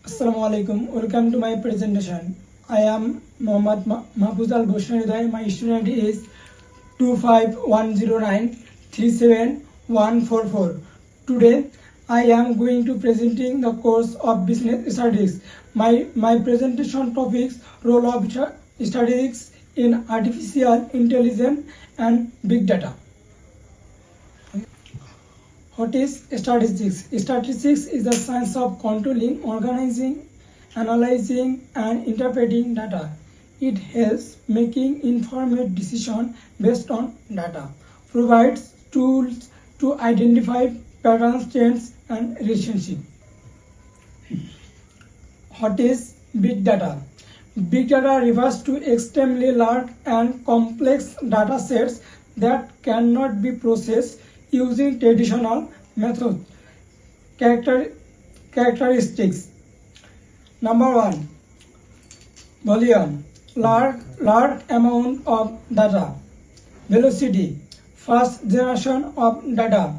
Assalamu alaikum. Welcome to my presentation. I am Mohammad Mahfuz Al Bhushan. My student is 25109371144. Today I am going to presenting the course of business statistics. My presentation topics role of statistics in artificial intelligence and big data. What is statistics? Statistics is the science of controlling, organizing, analyzing, and interpreting data. It helps making informed decisions based on data, provides tools to identify patterns, trends, and relationships. What is big data? Big data refers to extremely large and complex data sets that cannot be processed using traditional methods. Characteristics. Number 1. Volume. Large amount of data. Velocity. Fast generation of data.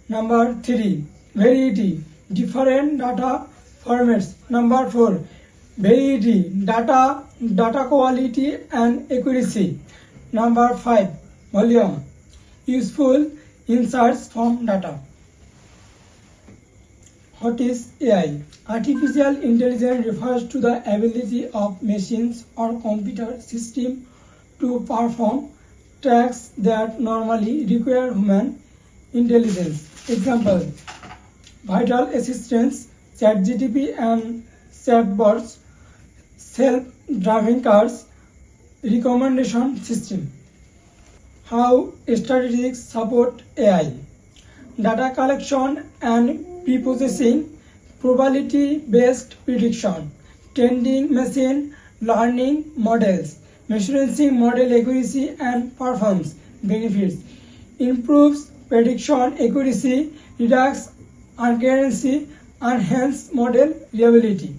Number 3. Variety. Different data formats. Number 4. Variety. Data quality and accuracy. Number 5. Volume. Useful insights from data. What is AI? Artificial intelligence refers to the ability of machines or computer systems to perform tasks that normally require human intelligence. Example: vital assistants, ChatGPT and chatbots, self-driving cars, recommendation system. How statistics support AI? Data collection and preprocessing, probability-based prediction, training machine learning models, measuring model accuracy and performance. Benefits: improves prediction accuracy, reduces accuracy, enhances model reliability.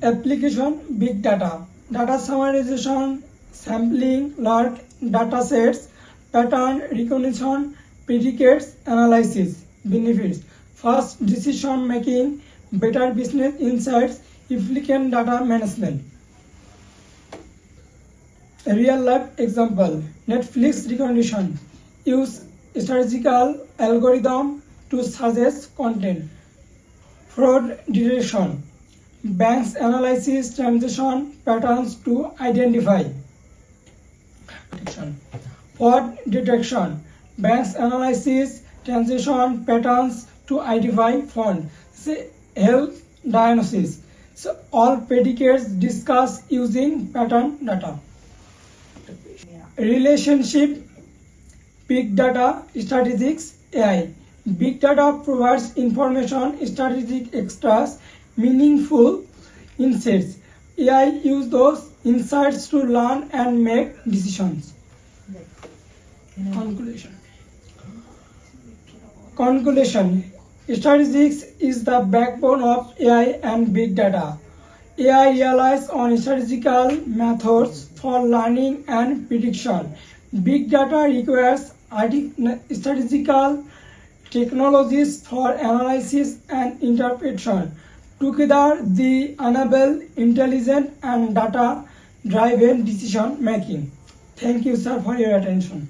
Application: big data, data summarization, sampling large data sets, pattern recognition, predicates analysis. Benefits: fast decision making, better business insights, efficient data management. A real life example: Netflix recommendation. Use statistical algorithm to suggest content. Fraud detection. Banks analysis transaction patterns to identify. Fraud detection. Banks analysis transaction patterns to identify fraud. Health diagnosis. So all predicates discussed using pattern data. Relationship: big data, statistics, AI. Big data provides information, statistic extras, meaningful insights. AI use those insights to learn and make decisions. Conclusion. Statistics is the backbone of AI and big data. AI relies on statistical methods for learning and prediction. Big data requires statistical technologies for analysis and interpretation. Together, they enable intelligent and data-driven decision making. Thank you, sir, for your attention.